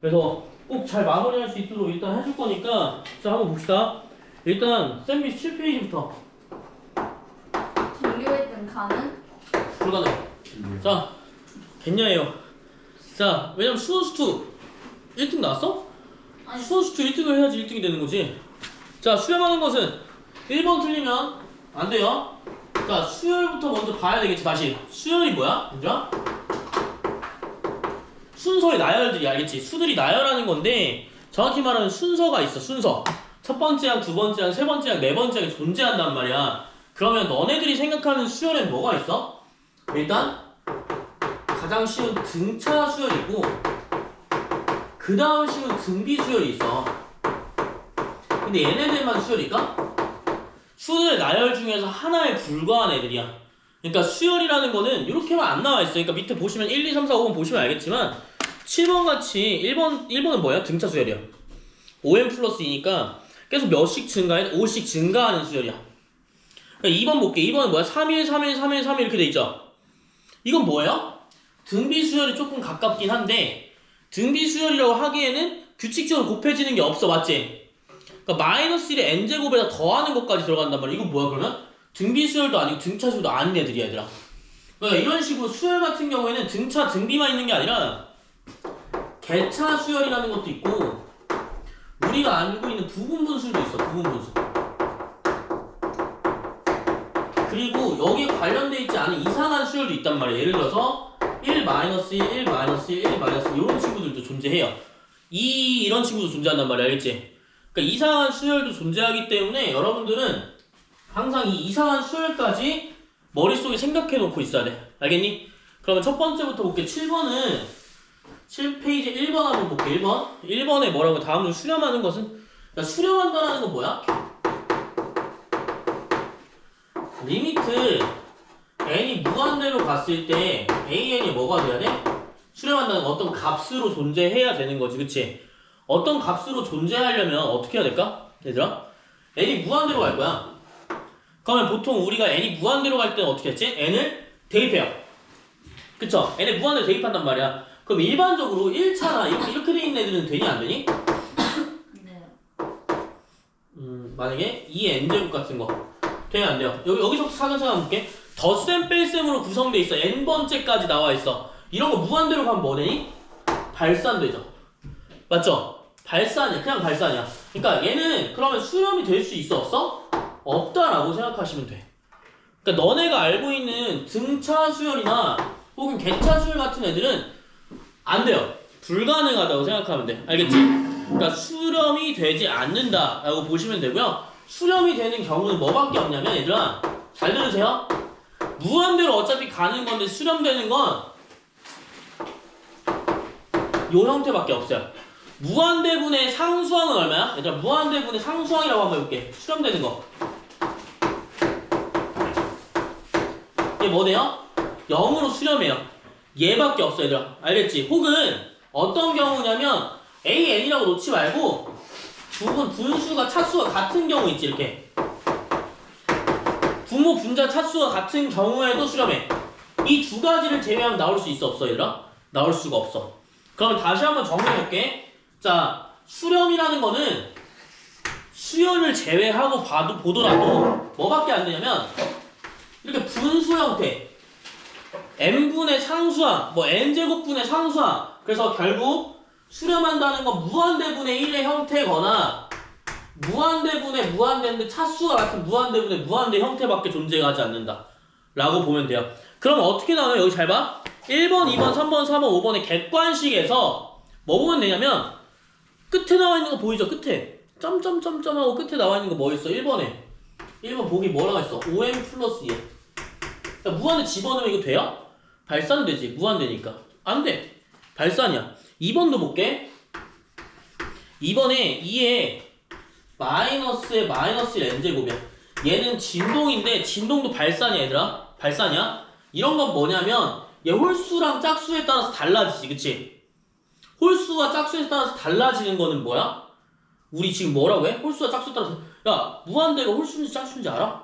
그래서 꼭 잘 마무리할 수 있도록 일단 해줄 거니까 자 한번 봅시다. 일단 샌드위치 7페이지부터 정규1등 가능? 불가능. 자 겠냐예요. 자 왜냐면 수원수투 1등 나왔어? 아니 수원수투 1등을 해야지 1등이 되는 거지. 자 수렴하는 것은 1번 틀리면 안 돼요. 자 수열부터 먼저 봐야 되겠지. 다시 수열이 뭐야? 먼저 순서의 나열들이 알겠지? 수들이 나열하는 건데 정확히 말하면 순서가 있어. 순서 첫 번째 항, 두 번째 항, 세 번째 항, 네 번째 항이 존재한단 말이야. 그러면 너네들이 생각하는 수열엔 뭐가 있어? 일단 가장 쉬운 등차 수열이고 그 다음 쉬운 등비 수열이 있어. 근데 얘네들만 수열일까? 수들의 나열 중에서 하나에 불과한 애들이야. 그러니까 수열이라는 거는 이렇게만 안 나와 있어. 그러니까 밑에 보시면 1, 2, 3, 4, 5번 보시면 알겠지만 7번 같이 1번은 뭐야? 등차 수열이야. 5n 플러스 2니까 계속 몇씩 증가해? 5씩 증가하는 수열이야. 그러니까 2번 볼게. 2번은 뭐야? 3일, 3일, 3일, 3일 이렇게 돼 있죠? 이건 뭐예요? 등비 수열이 조금 가깝긴 한데 등비 수열이라고 하기에는 규칙적으로 곱해지는 게 없어. 맞지? 그러니까 마이너스 1에 n제곱에다 더하는 것까지 들어간단 말이야. 이건 뭐야 그러면? 등비 수열도 아니고 등차 수열도 아닌 애들이야 얘들아. 그러니까 이런 식으로 수열 같은 경우에는 등차, 등비만 있는 게 아니라 개차 수열이라는 것도 있고 우리가 알고 있는 부분분수도 있어. 부분분수. 그리고 여기에 관련돼 있지 않은 이상한 수열도 있단 말이야. 예를 들어서 1-1, 1-1, 1-1 이런 친구들도 존재해요. 이런 친구도 존재한단 말이야. 알겠지? 그러니까 이상한 수열도 존재하기 때문에 여러분들은 항상 이 이상한 수열까지 머릿속에 생각해 놓고 있어야 돼. 알겠니? 그러면 첫 번째부터 볼게. 7번은 7페이지 1번 한번 볼게. 1번 1번에 뭐라고 다음으로 수렴하는 것은 자, 수렴한다는 건 뭐야? 리미트 n이 무한대로 갔을 때 an이 뭐가 돼야 돼? 수렴한다는 건 어떤 값으로 존재해야 되는 거지. 그치? 어떤 값으로 존재하려면 어떻게 해야 될까? 얘들아 n이 무한대로 갈 거야. 그러면 보통 우리가 n이 무한대로 갈 때는 어떻게 했지? n을 대입해요. 그쵸? n에 무한대로 대입한단 말이야. 그럼 일반적으로 1차나 이렇게 돼 있는 애들은 되니 안 되니? 네. 만약에 2n제곱 같은 거 돼야 안 돼요. 여기서 차근차근 볼게. 덧셈 뺄셈으로 구성돼 있어. n번째까지 나와 있어. 이런 거 무한대로 가면 뭐 되니? 발산되죠. 맞죠? 발산이야. 그냥 발산이야. 그러니까 얘는 그러면 수렴이 될 수 있어 없어? 없다라고 생각하시면 돼. 그러니까 너네가 알고 있는 등차 수열이나 혹은 개차 수열 같은 애들은 안 돼요. 불가능하다고 생각하면 돼. 알겠지? 그러니까 수렴이 되지 않는다라고 보시면 되고요. 수렴이 되는 경우는 뭐밖에 없냐면 얘들아 잘 들으세요. 무한대로 어차피 가는 건데 수렴되는 건 요 형태밖에 없어요. 무한대분의 상수항은 얼마야? 얘들아 무한대분의 상수항이라고 한번 해볼게. 수렴되는 거 이게 뭐 돼요? 0으로 수렴해요. 얘밖에 없어 얘들아. 알겠지? 혹은 어떤 경우냐면 AN이라고 놓지 말고 부분 분수가 차수가 같은 경우 있지. 이렇게 분모 분자 차수가 같은 경우에도 수렴해. 이 두 가지를 제외하면 나올 수 있어 없어 얘들아? 나올 수가 없어. 그러면 다시 한번 정리해볼게. 자 수렴이라는 거는 수열을 제외하고 보더라도 뭐밖에 안 되냐면 이렇게 분수 형태 n분의 상수항, 뭐 n제곱분의 상수항. 그래서 결국 수렴한다는 건 무한대분의 1의 형태거나 무한대분의 차수가 같은 무한대분의 무한대 형태밖에 존재하지 않는다 라고 보면 돼요. 그럼 어떻게 나와요? 여기 잘 봐. 1번, 2번, 3번, 4번, 5번의 객관식에서 뭐 보면 되냐면 끝에 나와 있는 거 보이죠? 끝에 점점점점하고 끝에 나와 있는 거 뭐 있어? 1번 보기 뭐라고 했어? 5m 플러스 2. 그러니까 무한대 집어넣으면 이거 돼요? 발산되지. 무한대니까 안 돼. 발산이야. 2번도 볼게. 2번에 2에 마이너스에 마이너스 1 n제곱이야. 얘는 진동인데 진동도 발산이야 얘들아. 발산이야. 이런 건 뭐냐면 얘 홀수랑 짝수에 따라서 달라지지. 그치? 홀수와 짝수에 따라서 달라지는 거는 뭐야? 우리 지금 뭐라고 해? 홀수와 짝수에 따라서 야 무한대가 홀수인지 짝수인지 알아?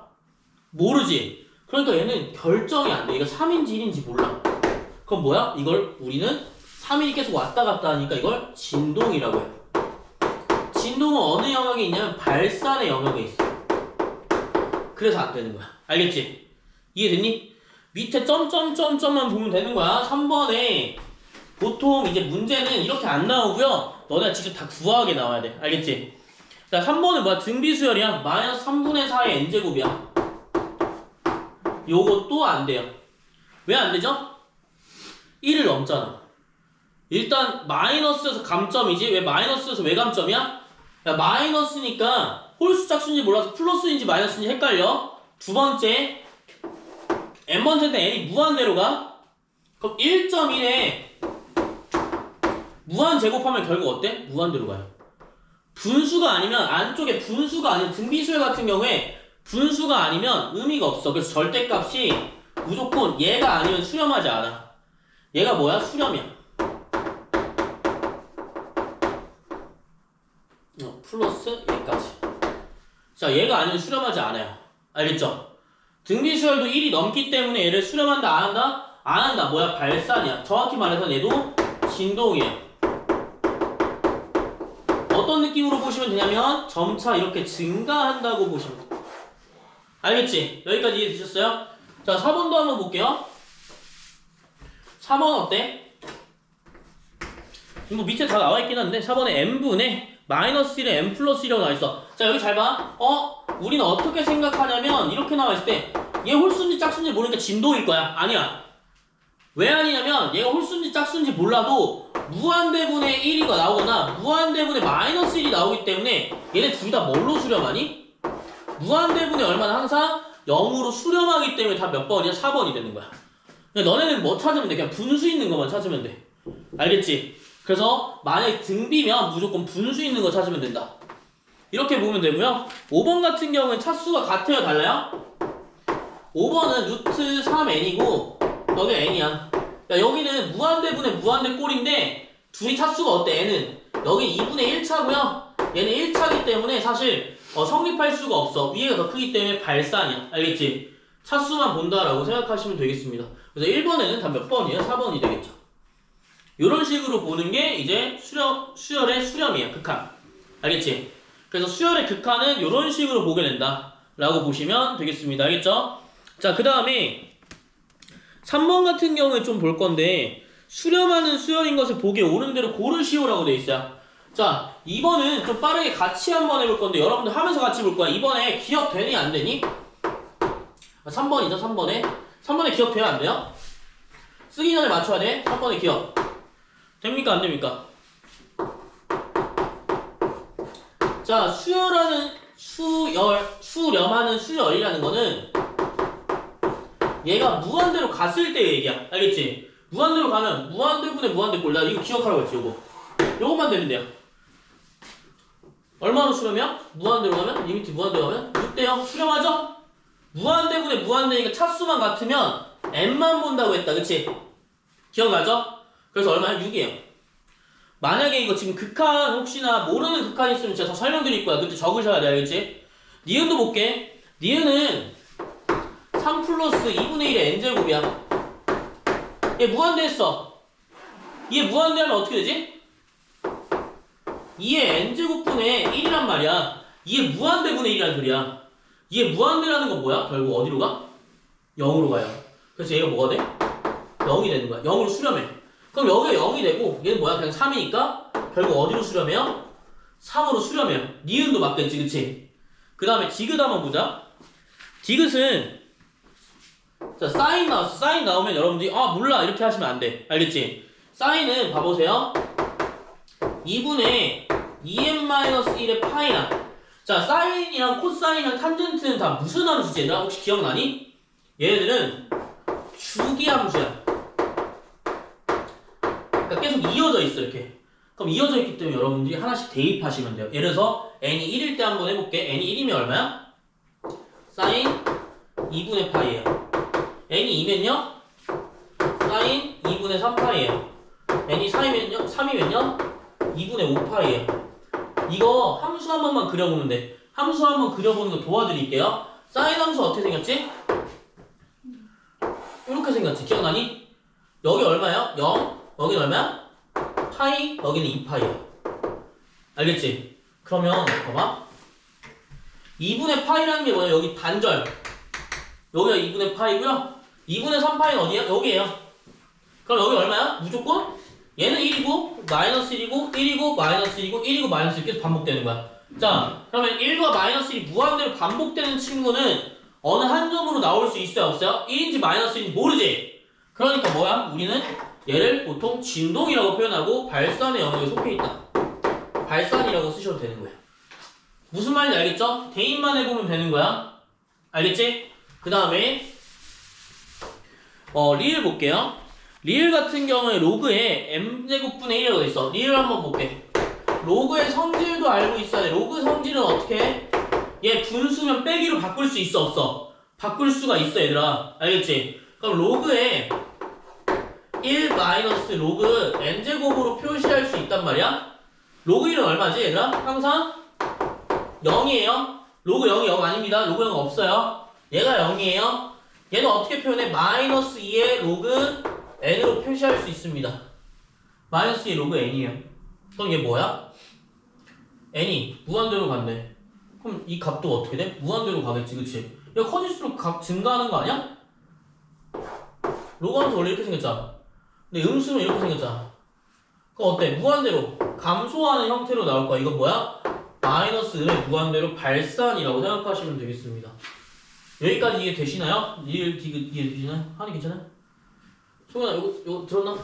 모르지? 그러니까 얘는 결정이 안 돼. 이거 3인지 1인지 몰라. 그럼 뭐야? 이걸 우리는 3일이 계속 왔다 갔다 하니까 이걸 진동이라고 해요. 진동은 어느 영역에 있냐면 발산의 영역에 있어. 그래서 안 되는 거야. 알겠지? 이해됐니? 밑에 점점점점만 보면 되는 거야. 3번에 보통 이제 문제는 이렇게 안 나오고요. 너네가 직접 다 구하게 나와야 돼. 알겠지? 자, 3번은 뭐야? 등비수열이야. 마이너스 3분의 4의 n제곱이야. 요것도 안 돼요. 왜 안 되죠? 1을 넘잖아. 일단 마이너스에서 감점이지. 왜 마이너스에서 왜 감점이야? 야, 마이너스니까 홀수 짝수인지 몰라서 플러스인지 마이너스인지 헷갈려. 두 번째, n번째 때 n이 무한대로 가. 그럼 1.1에 무한 제곱하면 결국 어때? 무한대로 가요. 분수가 아니면 안쪽에 분수가 아니면 등비수열 같은 경우에 분수가 아니면 의미가 없어. 그래서 절대값이 무조건 얘가 아니면 수렴하지 않아. 얘가 뭐야? 수렴이야. 플러스 얘까지. 자, 얘가 아니면 수렴하지 않아요. 알겠죠? 등비수열도 1이 넘기 때문에 얘를 수렴한다 안 한다? 안 한다. 뭐야? 발산이야. 정확히 말해서 얘도 진동이에요. 어떤 느낌으로 보시면 되냐면 점차 이렇게 증가한다고 보시면 돼요. 알겠지? 여기까지 이해되셨어요? 자, 4번도 한번 볼게요. 4번 어때? 뭐 밑에 다 나와있긴 한데 4번에 n분의 마이너스 1에 n 플러스 1이라고 나와있어. 자, 여기 잘 봐. 우리는 어떻게 생각하냐면 이렇게 나와있을 때 얘 홀수인지 짝수인지 모르니까 진동일 거야. 아니야. 왜 아니냐면 얘가 홀수인지 짝수인지 몰라도 무한대분의 1이가 나오거나 무한대분의 마이너스 1이 나오기 때문에 얘네 둘 다 뭘로 수렴하니? 무한대분의 얼마나 항상 0으로 수렴하기 때문에 다 몇 번이야? 4번이 되는 거야. 그러니까 너네는 뭐 찾으면 돼? 그냥 분수 있는 것만 찾으면 돼. 알겠지? 그래서 만약에 등비면 무조건 분수 있는 거 찾으면 된다. 이렇게 보면 되고요. 5번 같은 경우는 차수가 같아요? 달라요? 5번은 루트 3n이고 여기 n이야. 야, 여기는 무한대분의 무한대 꼴인데 둘이 차수가 어때? n은 여기 2분의 1차고요. 얘는 1차기 때문에 사실 성립할 수가 없어. 위에가 더 크기 때문에 발산이야. 알겠지? 차수만 본다라고 생각하시면 되겠습니다. 그래서 1번에는 다 몇 번이에요? 4번이 되겠죠. 이런 식으로 보는 게 이제 수열의 수렴이에요. 극한. 알겠지? 그래서 수열의 극한은 이런 식으로 보게 된다 라고 보시면 되겠습니다. 알겠죠? 자, 그 다음에 3번 같은 경우에 좀 볼 건데 수렴하는 수열인 것을 보기 옳은 대로 고르시오라고 돼 있어요. 자, 2번은 좀 빠르게 같이 한번 해볼 건데 여러분들 하면서 같이 볼 거야. 이번에 기억되니 안 되니? 3번이죠, 3번에. 3번에 기억돼요, 안 돼요? 쓰기 전에 맞춰야 돼. 3번에 기억. 됩니까, 안 됩니까? 자, 수렴하는 수열이라는 거는 얘가 무한대로 갔을 때 얘기야. 알겠지? 무한대로 가면 무한대분의 무한대 꼴. 나 이거 기억하라고 했지, 요것만 되면 돼요. 얼마로 수렴이야? 무한대로 가면? 리미트 무한대로 가면? 6대요. 수렴하죠? 무한대분의 무한대니까 차수만 같으면 n만 본다고 했다. 그치? 기억나죠? 그래서 얼마야? 6이에요. 만약에 이거 지금 극한 혹시나 모르는 극한 있으면 제가 더 설명드릴 거야. 그때 적으셔야 돼. 알겠지? 니은도 볼게. 니은은 3 플러스 2분의 1의 n제곱이야. 얘 무한대했어. 얘 무한대하면 어떻게 되지? 2의 n제곱분의 1이란 말이야. 이게 무한대분의 1이란 소리야. 이게 무한대라는 건 뭐야? 결국 어디로 가? 0으로 가요. 그래서 얘가 뭐가 돼? 0이 되는 거야. 0으로 수렴해. 그럼 여기가 0이 되고 얘는 뭐야? 그냥 3이니까 결국 어디로 수렴해요? 3으로 수렴해요. 니은도 맞겠지, 그치? 그 다음에 디귿 한번 보자. 디귿은 자, 사인 나왔어. 사인 나오면 여러분들이 몰라 이렇게 하시면 안 돼. 알겠지? 사인은 봐보세요. 2분의 2n-1의 파이나. 자, 사인이랑 코사인이랑 탄젠트는 다 무슨 함수지? 얘들아 혹시 기억나니? 얘네들은 주기함수야. 그러니까 계속 이어져 있어 이렇게. 그럼 이어져 있기 때문에 여러분들이 하나씩 대입하시면 돼요. 예를 들어서 n이 1일 때 한번 해볼게. n이 1이면 얼마야? 사인 2분의 파이예요. n이 2면요? 사인 2분의 3파이예요. n이 3이면요? 2분의 5파이예요. 이거 함수 한 번만 그려보면 돼. 함수 한 번 그려보는 거 도와드릴게요. 사인 함수 어떻게 생겼지? 이렇게 생겼지. 기억나니? 여기 얼마야? 0. 여긴 얼마야? 파이, 여기는 2파이야. 알겠지? 그러면 봐봐. 2분의 파이라는 게 뭐야? 여기 반절. 여기가 2분의 파이고요. 2분의 3파이는 어디야? 여기에요. 그럼 여기 얼마야? 무조건 얘는 1이고 마이너스 1이고 1이고 마이너스 1이고 1이고 마이너스 1 계속 반복되는 거야. 자, 그러면 1과 마이너스 1이 무한대로 반복되는 친구는 어느 한 점으로 나올 수 있어요? 없어요? 1인지 마이너스 1인지 모르지? 그러니까 뭐야? 우리는 얘를 보통 진동이라고 표현하고 발산의 영역에 속해 있다. 발산이라고 쓰셔도 되는 거야. 무슨 말인지 알겠죠? 대입만 해보면 되는 거야. 알겠지? 그 다음에 리을 볼게요. 리을 같은 경우에 로그에 m제곱분의 1이라고 있어. 리을 한번 볼게. 로그의 성질도 알고 있어야 돼. 로그 성질은 어떻게 해? 얘 분수면 빼기로 바꿀 수 있어 없어? 바꿀 수가 있어 얘들아. 알겠지? 그럼 로그에 1 마이너스 로그 n제곱으로 표시할 수 있단 말이야. 로그 1은 얼마지 얘들아? 항상 0이에요. 로그 0이 0 아닙니다. 로그 0 없어요. 얘가 0이에요. 얘는 어떻게 표현해? 마이너스 2의 로그 n으로 표시할 수 있습니다. 마이너스 2의 로그 n이에요. 그럼 얘 뭐야? n이 무한대로 간대. 그럼 이 값도 어떻게 돼? 무한대로 가겠지, 그치? 얘 커질수록 값 증가하는 거 아니야? 로그 하면서 원래 이렇게 생겼잖아. 근데 음수는 이렇게 생겼잖아. 그럼 어때? 무한대로 감소하는 형태로 나올 거야. 이건 뭐야? 마이너스 음의 무한대로 발산이라고 생각하시면 되겠습니다. 여기까지 이해 되시나요? 이해 되시나요? 하니 괜찮아요? 소연아, 이거 들었나?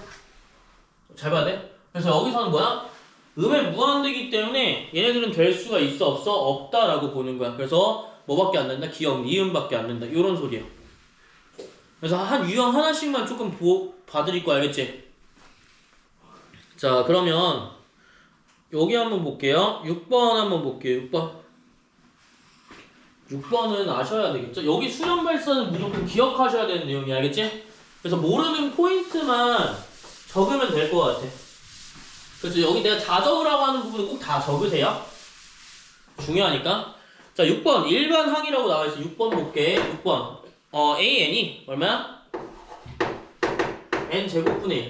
잘 봐야 돼. 그래서 여기서는 뭐야? 음의 무한대기 때문에 얘네들은 될 수가 있어 없어? 없다라고 보는 거야. 그래서 뭐밖에 안 된다? 기억, 니은밖에 안 된다. 이런 소리야. 그래서 한 유형 하나씩만 조금 봐드릴 거 알겠지? 자, 그러면 여기 한번 볼게요. 6번 한번 볼게요. 6번은 아셔야 되겠죠? 여기 수렴 발산은 무조건 기억하셔야 되는 내용이 알겠지? 그래서 모르는 포인트만 적으면 될 것 같아. 그래서 여기 내가 자적으라고 하는 부분은 꼭 다 적으세요. 중요하니까. 자, 6번 일반 항이라고 나와있어. 6번 볼게. 6번 AN이 얼마야? N 제곱분의 1.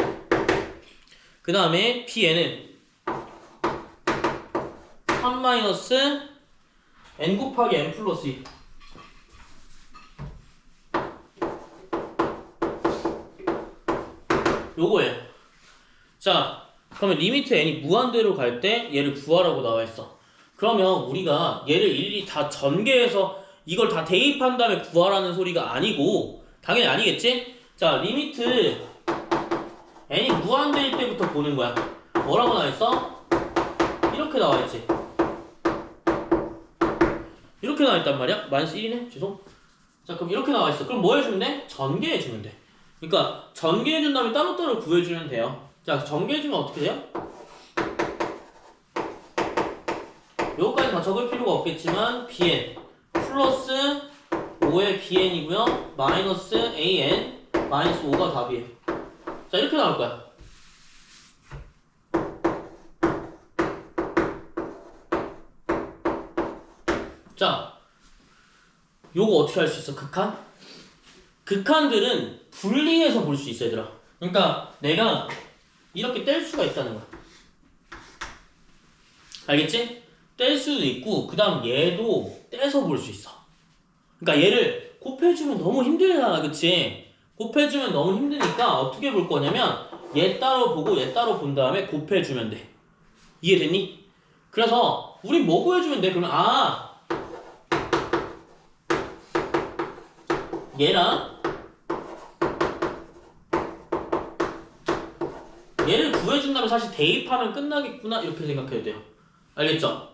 그 다음에 BN은 3 마이너스 N 곱하기 N 플러스 2. 요거예요. 자, 그러면 리미트 n이 무한대로 갈 때 얘를 구하라고 나와있어. 그러면 우리가 얘를 일일이 다 전개해서 이걸 다 대입한 다음에 구하라는 소리가 아니고, 당연히 아니겠지? 자, 리미트 n이 무한대일 때부터 보는 거야. 뭐라고 나와있어? 이렇게 나와있지. 이렇게 나와있단 말이야? 마이너스 1이네? 죄송. 자, 그럼 이렇게 나와있어. 그럼 뭐 해주면 돼? 전개해주면 돼. 그러니까 전개해준 다음에 따로따로 구해주면 돼요. 자, 전개해주면 어떻게 돼요? 요거까지 다 적을 필요가 없겠지만 bn 플러스 5의 bn이고요 마이너스 an 마이너스 5가 답이에요. 자, 이렇게 나올 거야. 자, 요거 어떻게 할 수 있어? 극한? 극한들은 분리해서 볼 수 있어 얘들아. 그러니까 내가 이렇게 뗄 수가 있다는 거야. 알겠지? 뗄 수도 있고 그 다음 얘도 떼서 볼 수 있어. 그러니까 얘를 곱해주면 너무 힘들잖아, 그치? 곱해주면 너무 힘드니까 어떻게 볼 거냐면 얘 따로 보고 얘 따로 본 다음에 곱해주면 돼. 이해됐니? 그래서 우린 뭐 구해주면 돼? 그러면 얘랑 얘를 구해준다면 사실 대입하면 끝나겠구나 이렇게 생각해도 돼요. 알겠죠?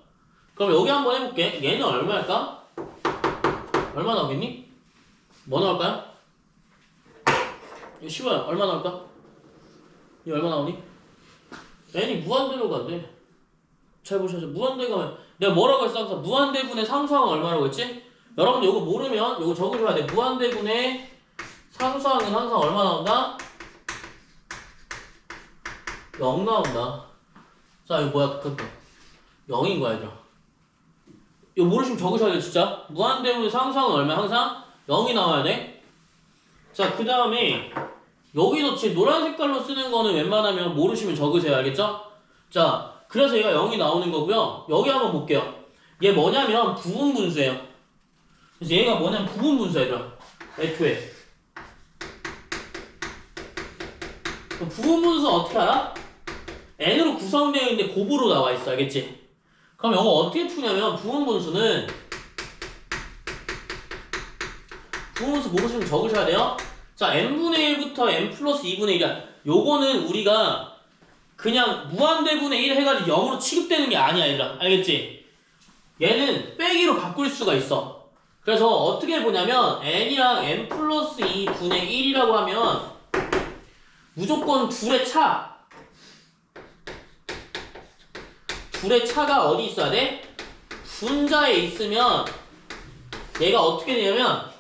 그럼 여기 한번 해볼게. 얘는 얼마일까? 얼마 나오겠니? 뭐 나올까요? 이거 쉬워요. 얼마 나올까? 이거 얼마 나오니? n이 무한대로 간대. 잘 보셔서 무한대 가면 내가 뭐라고 했어? 항상 무한대분의 상수항은 얼마라고 했지? 여러분들 이거 모르면 이거 적으셔야 돼. 무한대분의 상수항은 항상 얼마 나온다? 0 나온다. 자, 이거 뭐야? 0인 거야, 얘들아. 이거 모르시면 적으셔야 돼, 진짜. 무한대분의 상수항은 얼마야? 항상 0이 나와야 돼. 자, 그 다음에 여기서 지금 노란 색깔로 쓰는 거는 웬만하면 모르시면 적으세요. 알겠죠? 자, 그래서 얘가 0이 나오는 거고요. 여기 한번 볼게요. 얘 뭐냐면 부분분수예요. 그래서 얘가 뭐냐면 부분분수야, 얘들아. 애초에. 부분분수 어떻게 알아? n으로 구성되어 있는데 곱으로 나와 있어. 알겠지? 그럼 이거 어떻게 푸냐면 부분분수 모르시면 적으셔야 돼요. 자, n분의 1부터 n 플러스 2분의 1이야. 요거는 우리가 그냥 무한대분의 1 해가지고 0으로 취급되는 게 아니야, 얘들아. 알겠지? 얘는 빼기로 바꿀 수가 있어. 그래서 어떻게 보냐면 n이랑 n 플러스 2분의 1이라고 하면 무조건 둘의 차가 어디 있어야 돼? 분자에 있으면 얘가 어떻게 되냐면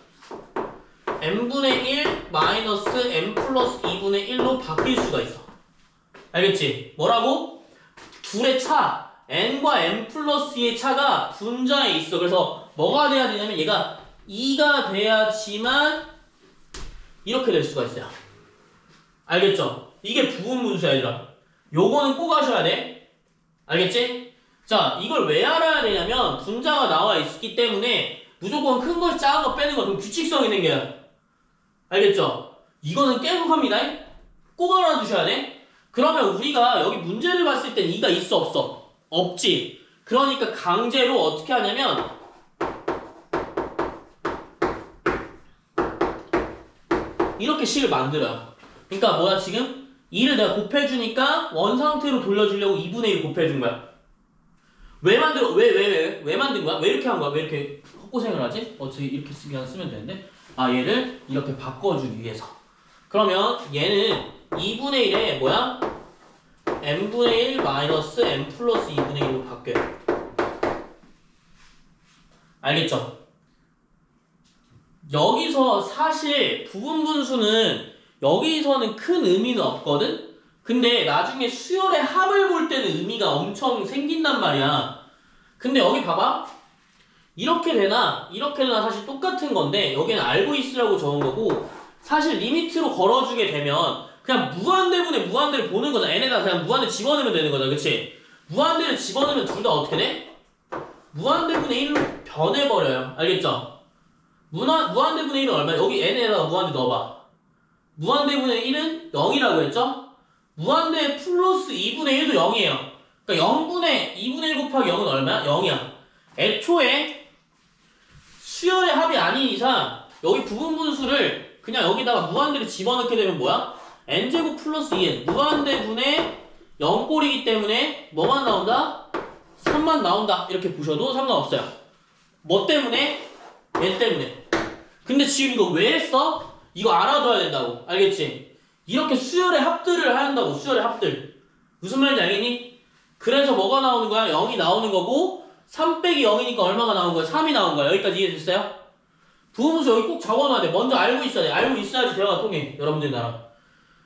n분의 1 마이너스 n 플러스 2분의 1로 바뀔 수가 있어. 알겠지? 뭐라고? 둘의 차, n과 n 플러스 2의 차가 분자에 있어. 그래서 뭐가 돼야 되냐면 얘가 2가 돼야지만 이렇게 될 수가 있어요. 알겠죠? 이게 부분분수야, 얘들아. 요거는 꼭 아셔야 돼. 알겠지? 자, 이걸 왜 알아야 되냐면 분자가 나와 있기 때문에 무조건 큰 거 작은 거 빼는 거 그럼 규칙성이 생겨요. 알겠죠? 이거는 계속 합니다. 꼭 알아두셔야 돼. 그러면 우리가 여기 문제를 봤을 땐 2가 있어 없어? 없지. 그러니까 강제로 어떻게 하냐면 이렇게 식을 만들어요. 그러니까 뭐야 지금? 2를 내가 곱해주니까 원상태로 돌려주려고 2분의 1 곱해준 거야. 왜 만든 거야? 왜 이렇게 한 거야? 왜 이렇게 헛고생을 하지? 어차피 이렇게 그냥 쓰면 되는데. 아, 얘를 이렇게 바꿔주기 위해서. 그러면 얘는 2분의 1에 뭐야? n분의 1 마이너스 n 플러스 2분의 1로 바뀌어요. 알겠죠? 여기서 사실 부분분수는 여기서는 큰 의미는 없거든? 근데 나중에 수열의 합을 볼 때는 의미가 엄청 생긴단 말이야. 근데 여기 봐봐. 이렇게 되나 사실 똑같은 건데 여기는 알고 있으라고 적은 거고 사실 리미트로 걸어주게 되면 그냥 무한대분의 무한대를 보는 거잖아. n에다 그냥 무한대 집어넣으면 되는 거잖아. 그치? 무한대를 집어넣으면 둘 다 어떻게 돼? 무한대분의 1로 변해버려요. 알겠죠? 무한대분의 1은 얼마야? 여기 n에다가 무한대 넣어봐. 무한대분의 1은 0이라고 했죠? 무한대 플러스 2분의 1도 0이에요. 그러니까 0분의 2분의 1 곱하기 0은 얼마야? 0이야. 애초에 수열의 합이 아닌 이상 여기 부분분수를 그냥 여기다가 무한대를 집어넣게 되면 뭐야? n제곱 플러스 2n 무한대분의 0꼴이기 때문에 뭐만 나온다? 3만 나온다. 이렇게 보셔도 상관없어요. 뭐 때문에? 얘 때문에. 근데 지금 이거 왜 했어? 이거 알아둬야 된다고. 알겠지? 이렇게 수열의 합들을 한다고. 수열의 합들. 무슨 말인지 알겠니? 그래서 뭐가 나오는 거야? 0이 나오는 거고 3 빼기 0이니까 얼마가 나온 거야? 3이 나온 거야. 여기까지 이해됐어요? 부분수 여기 꼭 적어놔야 돼. 먼저 알고 있어야 돼. 알고 있어야지 대화가 통해. 여러분들 나랑.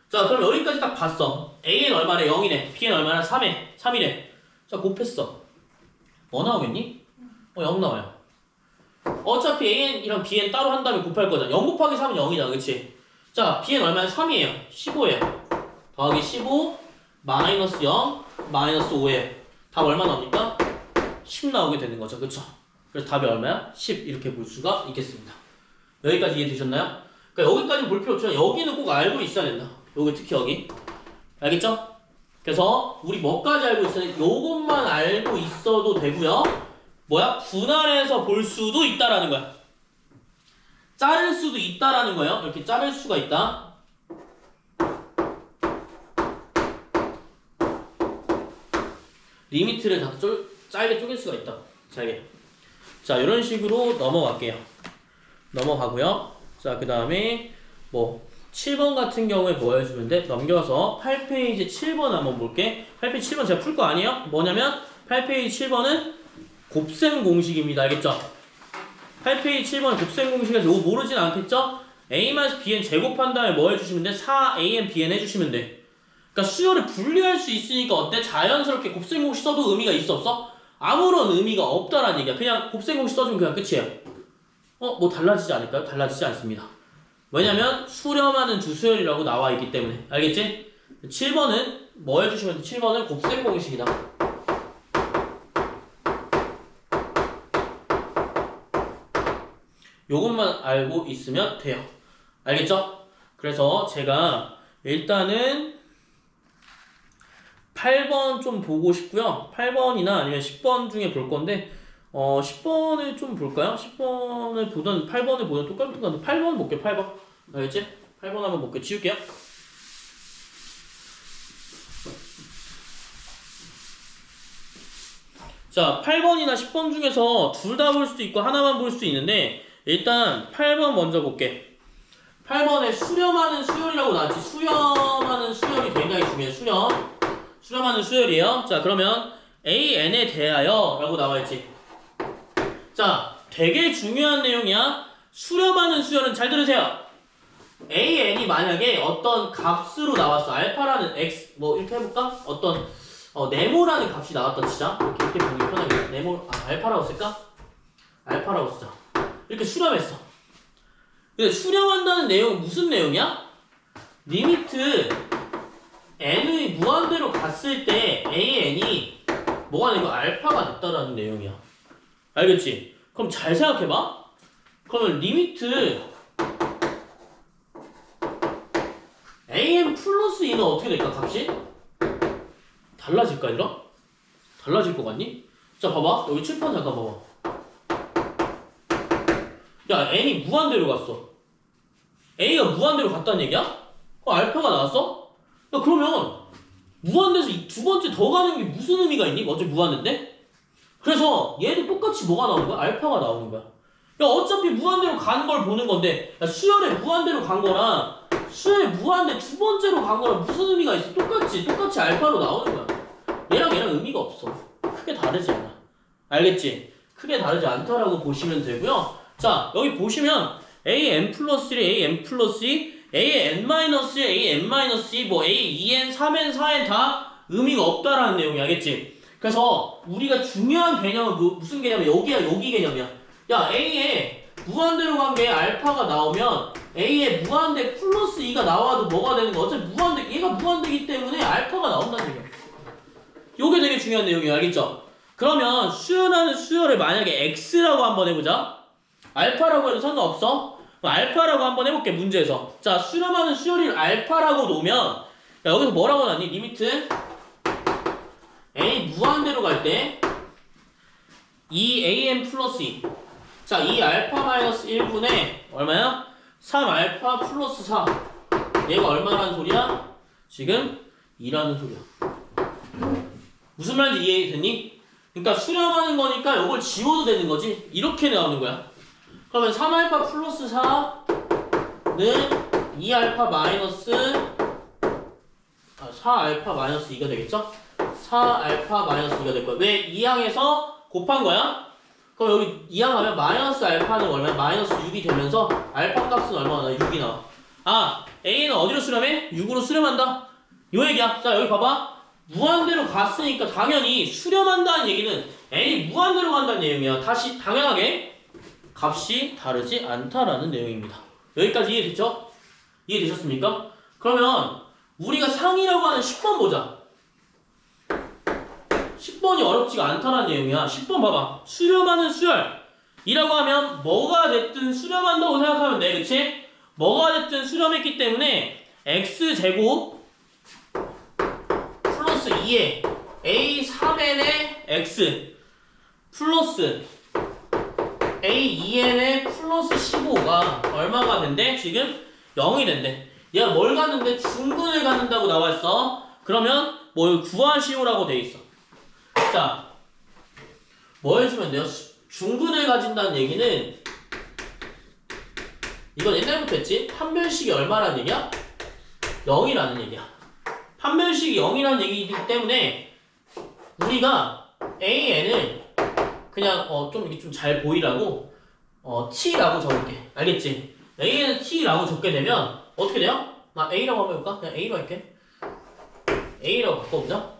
자, 그럼 여기까지 딱 봤어. a는 얼마래? 0이네. b는 얼마나? 3이래. 자, 곱했어. 뭐 나오겠니? 0 나와요. 어차피 AN이랑 BN 따로 한 다음에 곱할 거잖아. 0 곱하기 3은 0이잖아. 그치? 자, BN 얼마야? 3이에요. 15예요. 더하기 15 마이너스 0 마이너스 5예요. 답 얼마 나옵니까? 10 나오게 되는 거죠. 그쵸? 그래서 답이 얼마야? 10 이렇게 볼 수가 있겠습니다. 여기까지 이해되셨나요? 그러니까 여기까지는 볼 필요 없지만 여기는 꼭 알고 있어야 된다. 여기 특히 여기. 알겠죠? 그래서 우리 뭐까지 알고 있어야 돼? 요것만 알고 있어도 되고요. 뭐야? 분할해서 볼 수도 있다라는 거야. 자를 수도 있다라는 거예요. 이렇게 자를 수가 있다. 리미트를 다 짧게 쪼갤 수가 있다. 잘게. 자, 이런 식으로 넘어갈게요. 넘어가고요. 자, 그 다음에 뭐 7번 같은 경우에 뭐 해주면 돼? 넘겨서 8페이지 7번 한번 볼게. 8페이지 7번 제가 풀 거 아니에요? 뭐냐면 8페이지 7번은 곱셈 공식입니다. 알겠죠? 8페이지 7번 곱셈 공식에서 이거 모르진 않겠죠? a-bn 제곱한 다음에 뭐 해주시면 돼? 4an bn 해주시면 돼. 그러니까 수열을 분리할 수 있으니까 어때? 자연스럽게 곱셈 공식 써도 의미가 있어 없어? 아무런 의미가 없다라는 얘기야. 그냥 곱셈 공식 써주면 그냥 끝이에요. 뭐 달라지지 않을까요? 달라지지 않습니다. 왜냐면 수렴하는 주수열이라고 나와 있기 때문에. 알겠지? 7번은 뭐 해주시면 돼? 7번은 곱셈 공식이다. 요것만 알고 있으면 돼요. 알겠죠? 그래서 제가 일단은 8번 좀 보고 싶고요. 8번이나 아니면 10번 중에 볼 건데 10번을 좀 볼까요? 10번을 보던 8번을 보던 똑같은 건데 8번 볼게요. 8번. 알겠지? 8번 한번 볼게요. 지울게요. 자, 8번이나 10번 중에서 둘 다 볼 수도 있고 하나만 볼 수도 있는데 일단 8번 먼저 볼게. 8번에 수렴하는 수열이라고 나왔지. 수렴하는 수열이 굉장히 중요해. 수렴하는 수열이에요. 자, 그러면 AN에 대하여 라고 나와있지. 자, 되게 중요한 내용이야. 수렴하는 수열은 잘 들으세요. AN이 만약에 어떤 값으로 나왔어. 알파라는 X, 뭐 이렇게 해볼까? 어떤 네모라는 값이 나왔다 치자. 이렇게 보기 편하게. 네모, 알파라고 쓸까? 알파라고 쓰자. 이렇게 수렴했어. 근데 수렴한다는 내용은 무슨 내용이야? 리미트 n의 무한대로 갔을 때 an이 뭐가 되고 알파가 됐다라는 내용이야. 알겠지? 그럼 잘 생각해봐. 그러면 리미트 an 플러스 2는 어떻게 될까, 값이? 달라질까, 얘들아? 달라질 것 같니? 자, 봐봐. 여기 칠판 잠깐 봐봐. 야, n이 무한대로 갔어. a가 무한대로 갔다는 얘기야? 알파가 나왔어? 야, 그러면 무한대에서 두 번째 더 가는 게 무슨 의미가 있니? 어차피 무한대인데? 그래서 얘도 똑같이 뭐가 나오는 거야? 알파가 나오는 거야. 야, 어차피 무한대로 가는 걸 보는 건데, 야, 수열에 무한대로 간 거랑 수열에 무한대 두 번째로 간 거랑 무슨 의미가 있어? 똑같이 알파로 나오는 거야. 얘랑 의미가 없어. 크게 다르지 않아. 알겠지? 크게 다르지 않다라고 보시면 되고요. 자, 여기 보시면 an 플러스 1, an 플러스 2, an 마이너스 1, an 마이너스 2, 뭐 a, 2n, 3n, 4n 다 의미가 없다라는 내용이 알겠지? 그래서 우리가 중요한 개념은 무슨 개념이야? 여기 개념이야. 야, a에 무한대로 간 게 알파가 나오면 a에 무한대 플러스 2가 나와도 뭐가 되는 거야? 어차피 무한대, 얘가 무한대이기 때문에 알파가 나온다는 얘기야. 요게 되게 중요한 내용이에요. 알겠죠? 그러면 수열하는 수열을 만약에 x라고 한번 해보자. 알파라고 해도 상관없어? 알파라고 한번 해볼게, 문제에서. 자, 수렴하는 수열을 알파라고 놓으면, 야, 여기서 뭐라고 나왔니? 리미트 a 무한대로 갈 때 2an 플러스 2. 자, 2 알파 마이너스 1분의 얼마야? 3 알파 플러스 4. 얘가 얼마라는 소리야? 지금 2라는 소리야. 무슨 말인지 이해됐니? 그러니까 수렴하는 거니까 이걸 지워도 되는 거지. 이렇게 나오는 거야. 그러면 3알파 플러스 4는 2알파 마이너스 4알파 마이너스 2가 되겠죠? 4알파 마이너스 2가 될 거야. 왜? 2항에서 곱한 거야? 그럼 여기 2항 하면 마이너스 알파는 얼마야? 마이너스 6이 되면서 알파 값은 얼마나 나와? 6이 나와. 아, A는 어디로 수렴해? 6으로 수렴한다. 요 얘기야. 자, 여기 봐봐. 무한대로 갔으니까 당연히 수렴한다는 얘기는 A 무한대로 간다는 내용이야. 다시 당연하게 값이 다르지 않다라는 내용입니다. 여기까지 이해됐죠? 이해되셨습니까? 그러면 우리가 상이라고 하는 10번 보자. 10번이 어렵지가 않다라는 내용이야. 10번 봐봐. 수렴하는 수열이라고 하면 뭐가 됐든 수렴한다고 생각하면 돼. 그치? 뭐가 됐든 수렴했기 때문에 x제곱 플러스 2에 a3n의 x 플러스 a2n의 플러스 15가 얼마가 된대? 지금 0이 된대. 얘가 뭘 갔는데 중근을 갖는다고 나와있어. 그러면 뭘 구하시오라고 돼 있어. 자, 뭐 해주면 돼요? 중근을 가진다는 얘기는 이건 옛날부터 했지? 판별식이 얼마라는 얘기야? 0이라는 얘기야. 판별식이 0이라는 얘기이기 때문에 우리가 AN을 그냥 좀 이렇게 좀 잘 보이라고 T라고 적을게. 알겠지? AN은 T라고 적게 되면 어떻게 돼요? 나 A라고 한번 해볼까? 그냥 A로 할게. A라고 바꿔보자.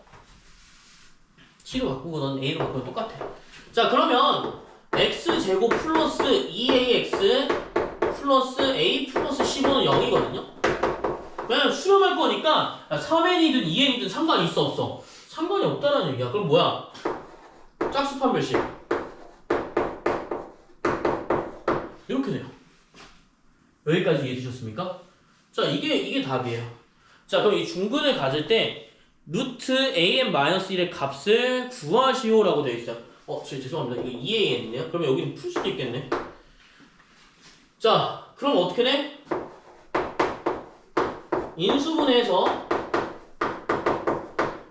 T로 바꾸고 넌 A로 바꾸면 똑같아. 자, 그러면 X제곱 플러스 2AX 플러스 A 플러스 15는 0이거든요. 왜냐면 수렴할 거니까 3n이든 2n이든 상관이 있어 없어? 상관이 없다라는 얘기야. 그럼 뭐야? 짝수 판별식 이렇게 돼요. 여기까지 이해되셨습니까? 자, 이게 답이에요. 자, 그럼 이 중근을 가질 때 루트 an-1의 값을 구하시오라고 되어 있어요. 죄송합니다. 이거 2an이네요. 그러면 여기는 풀 수도 있겠네. 자, 그럼 어떻게 돼? 인수분해해서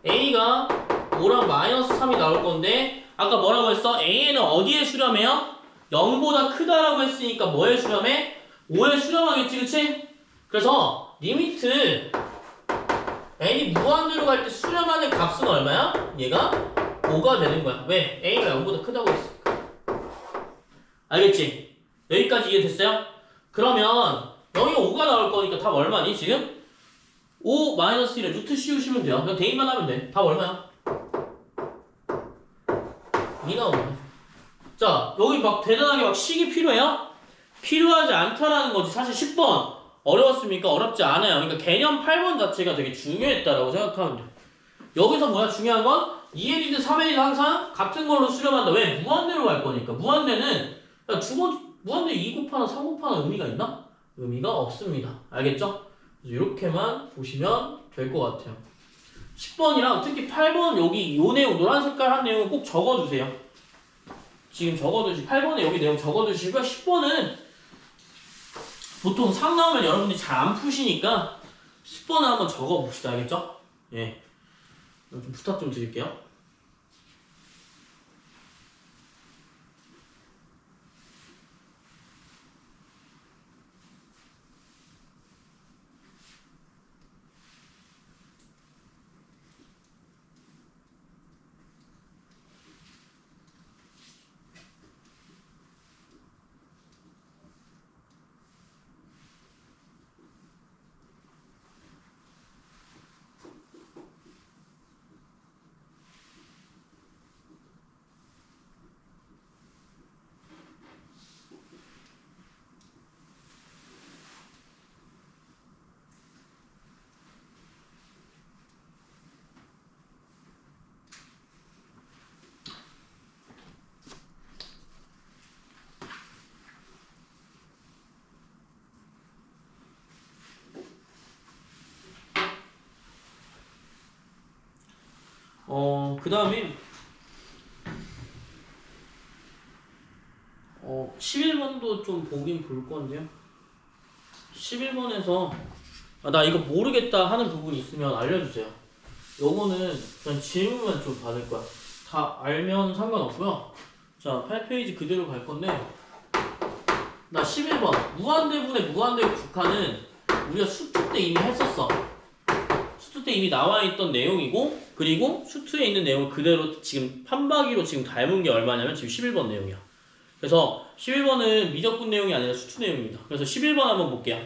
a가 5랑 마이너스 3이 나올 건데 아까 뭐라고 했어? a는 어디에 수렴해요? 0보다 크다라고 했으니까 뭐에 수렴해? 5에 수렴하겠지, 그치? 그래서 리미트 n이 무한대로 갈 때 수렴하는 값은 얼마야? 얘가 5가 되는 거야. 왜? a가 0보다 크다고 했으니까. 알겠지? 여기까지 이해됐어요? 그러면 여기가 5가 나올 거니까 답 얼마니 지금? 5 마이너스 1에 루트 씌우시면 돼요. 그냥 대입만 하면 돼. 답 얼마야? 2 나오네. 자, 여기 막 대단하게 막 식이 필요해요? 필요하지 않다라는 거지. 사실 10번 어려웠습니까? 어렵지 않아요. 그러니까 개념 8번 자체가 되게 중요했다라고 생각하면 돼요. 여기서 뭐야 중요한 건 2n이든 3n이든 항상 같은 걸로 수렴한다. 왜? 무한대로 갈 거니까. 무한대는 야, 무한대 2 곱하나 3 곱하나 의미가 있나? 의미가 없습니다. 알겠죠? 이렇게만 보시면 될 것 같아요. 10번이랑 특히 8번 여기 요 내용 노란 색깔 한 내용은 꼭 적어두세요. 지금 적어두시고 8번에 여기 내용 적어두시고요. 10번은 보통 상 나오면 여러분들이 잘 안 푸시니까 10번을 한번 적어봅시다. 알겠죠? 예. 좀 부탁 좀 드릴게요. 그 다음에 11번도 좀 보긴 볼 건데요. 11번에서 나 이거 모르겠다 하는 부분이 있으면 알려주세요. 요거는 그냥 질문만 좀 받을 거야. 다 알면 상관없고요. 자, 8페이지 그대로 갈 건데 나 11번 무한대분의 무한대의 국한은 우리가 수투 때 이미 했었어. 수투 때 이미 나와 있던 내용이고 그리고 수투에 있는 내용을 그대로 지금 판박이로 지금 닮은 게 얼마냐면 지금 11번 내용이야. 그래서 11번은 미적분 내용이 아니라 수투 내용입니다. 그래서 11번 한번 볼게요.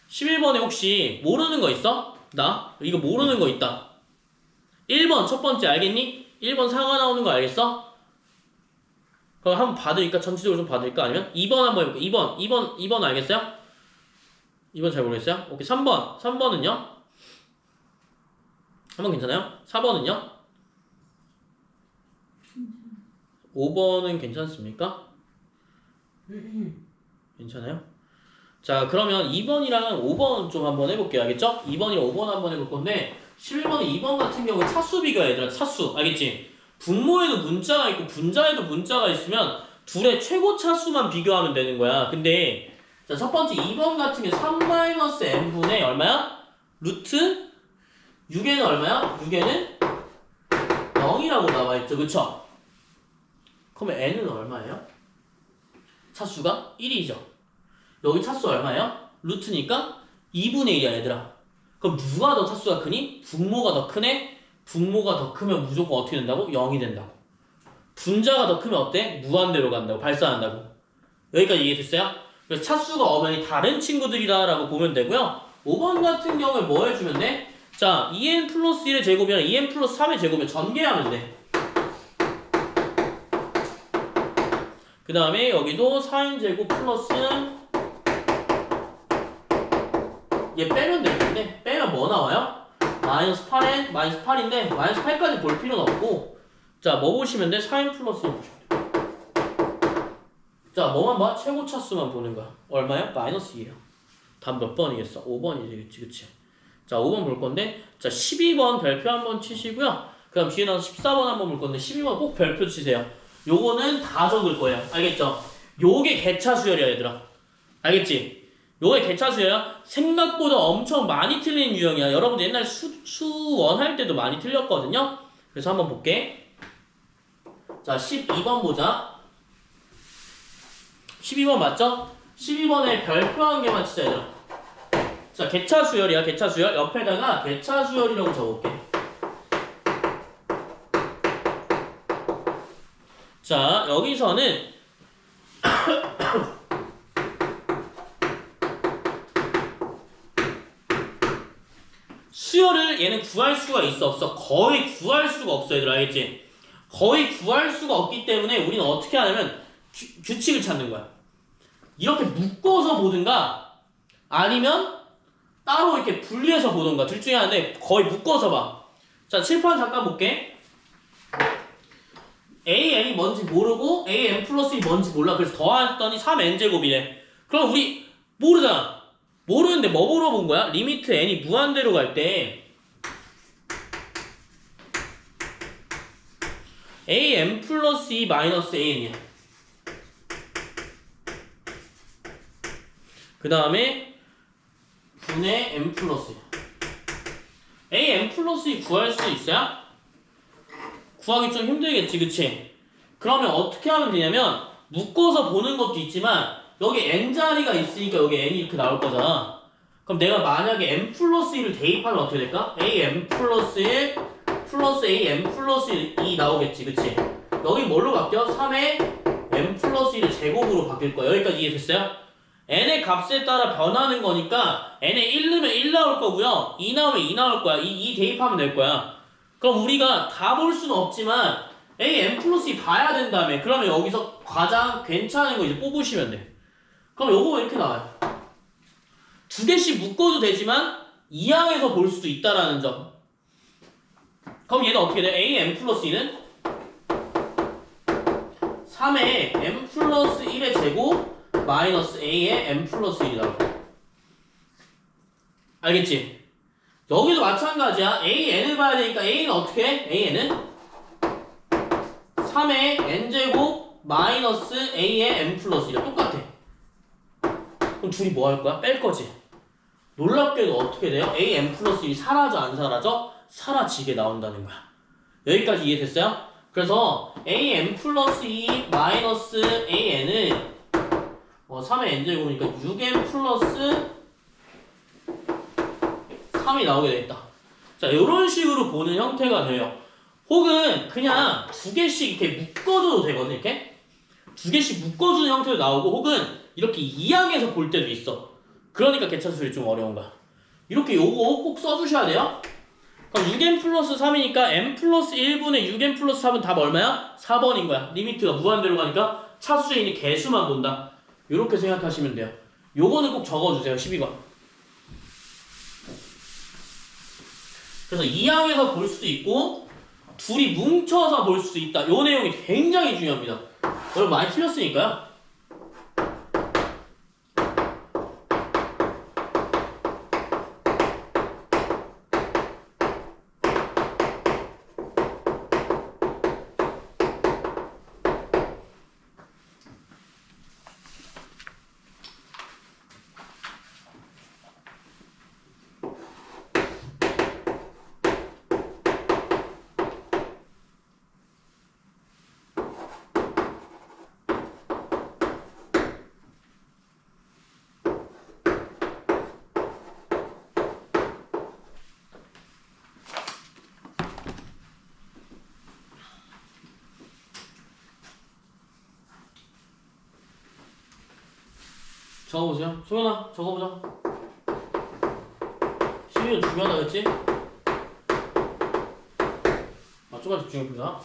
11번에 혹시 모르는 거 있어? 나? 이거 모르는 거 있다. 1번 첫 번째 알겠니? 1번 4가 나오는 거 알겠어? 그럼 한번 받으니까 전체적으로 좀 받을까? 아니면 2번 한번 해볼까? 2번 알겠어요? 2번 잘 모르겠어요? 오케이 3번은요? 3번 괜찮아요? 4번은요? 5번은 괜찮습니까? 괜찮아요? 자 그러면 2번이랑 5번 좀 한번 해볼게요. 알겠죠? 2번이랑 5번 한번 해볼 건데 11번에 2번 같은 경우에 차수 비교야 얘들아. 차수 알겠지? 분모에도 문자가 있고 분자에도 문자가 있으면 둘의 최고 차수만 비교하면 되는 거야. 근데 자, 첫 번째 2번 같은 게 3-n분의 얼마야? 루트 6에는 얼마야? 6에는 0이라고 나와있죠. 그쵸? 그러면 n은 얼마예요? 차수가 1이죠. 여기 차수 얼마예요? 루트니까 2분의 1이야 얘들아. 그럼 누가 더 차수가 크니? 분모가 더 크네? 분모가 더 크면 무조건 어떻게 된다고? 0이 된다고. 분자가 더 크면 어때? 무한대로 간다고. 발산한다고. 여기까지 이해됐어요? 그래서 차수가 엄연히 다른 친구들이다 라고 보면 되고요. 5번 같은 경우에 뭐 해주면 돼? 자, 2n 플러스 1의 제곱이랑 2n 플러스 3의 제곱을 전개하면 돼. 그 다음에 여기도 4n 제곱 플러스 얘 빼면 될 건데 빼면 뭐 나와요? 마이너스 8n 마이너스 8인데 마이너스 8까지 볼 필요는 없고 자 뭐 보시면 돼? 4n 플러스 1 보시면 돼. 자 뭐만 봐? 최고차수만 보는 거야. 얼마야? 마이너스 2예요. 답 몇 번이겠어? 5번이 되겠지 그치? 자 5번 볼 건데 자 12번 별표 한번 치시고요. 그 다음 뒤에 나와서 14번 한번 볼 건데 12번 꼭 별표 치세요. 요거는 다 적을 거예요. 알겠죠? 요게 개차 수열이야 얘들아. 알겠지? 요게 개차 수열이야. 생각보다 엄청 많이 틀리는 유형이야. 여러분들 옛날 수원 할 때도 많이 틀렸거든요. 그래서 한번 볼게. 자 12번 보자. 12번 맞죠? 12번에 별표 한 개만 치자 얘들아. 자 개차 수열이야. 개차 수열. 옆에다가 개차 수열이라고 적을게. 자 여기서는 수열을 얘는 구할 수가 있어 없어? 거의 구할 수가 없어 얘들아. 알겠지? 거의 구할 수가 없기 때문에 우리는 어떻게 하냐면 규칙을 찾는 거야. 이렇게 묶어서 보든가 아니면 따로 이렇게 분리해서 보든가 둘 중에 하나인데 거의 묶어서 봐. 자 칠판 잠깐 볼게. AN이 뭔지 모르고 AN 플러스 2 뭔지 몰라. 그래서 더했더니 3n제곱이래. 그럼 우리 모르잖아. 모르는데 뭐 물어본 거야? 리미트 n이 무한대로 갈 때 an 플러스 2 마이너스 an이야. 그 다음에 분의 n 플러스 2. an 플러스 2 구할 수 있어요? 구하기 좀 힘들겠지 그치? 그러면 어떻게 하면 되냐면 묶어서 보는 것도 있지만 여기 n자리가 있으니까 여기 n이 이렇게 나올 거잖아. 그럼 내가 만약에 n 플러스 1을 대입하면 어떻게 될까? an 플러스 1 플러스 an 플러스 2 나오겠지 그치? 여기 뭘로 바뀌어? 3의 n 플러스 1의 제곱으로 바뀔 거야. 여기까지 이해됐어요? n의 값에 따라 변하는 거니까 n에 1 넣으면 1 나올 거고요 2 나오면 2 나올 거야. 2 대입하면 될 거야. 그럼 우리가 다 볼 수는 없지만 an 플러스 2 봐야 된다며. 그러면 여기서 가장 괜찮은 거 이제 뽑으시면 돼. 그럼 요거 이렇게 나와요. 두 개씩 묶어도 되지만 이항에서 볼 수도 있다라는 점. 그럼 얘는 어떻게 돼? a n 플러스 2는 3의 n 플러스 1의 제곱 마이너스 a의 n 플러스 1이라고. 알겠지? 여기도 마찬가지야. an을 봐야 되니까 a는 어떻게 해? a는 3의 n제곱 마이너스 a의 n 플러스 1이야. 똑같아. 그럼 둘이 뭐 할 거야? 뺄 거지. 놀랍게도 어떻게 돼요? an 플러스 1이 사라져 안 사라져? 사라지게 나온다는 거야. 여기까지 이해됐어요? 그래서 an 플러스 2 마이너스 an은 3의 n제곱이니까 6n 플러스 3이 나오게 되겠다. 자, 이런 식으로 보는 형태가 돼요. 혹은 그냥 두 개씩 이렇게 묶어줘도 되거든, 이렇게. 두 개씩 묶어주는 형태도 나오고, 혹은 이렇게 이항해서 볼 때도 있어. 그러니까 개차수열이 좀 어려운 거야. 이렇게 요거 꼭 써주셔야 돼요. 그럼 6n 플러스 3이니까 n 플러스 1분의 6n 플러스 3은 답 얼마야? 4번인 거야. 리미트가 무한대로 가니까 차수에 있는 개수만 본다. 이렇게 생각하시면 돼요. 요거는 꼭 적어주세요. 12번. 그래서 이항에서 볼 수도 있고 둘이 뭉쳐서 볼 수도 있다. 요 내용이 굉장히 중요합니다. 여러분 많이 틀렸으니까요. 적어보세요. 소연아, 적어보자. 12년 중요하다 그랬지? 좀만 집중해보자.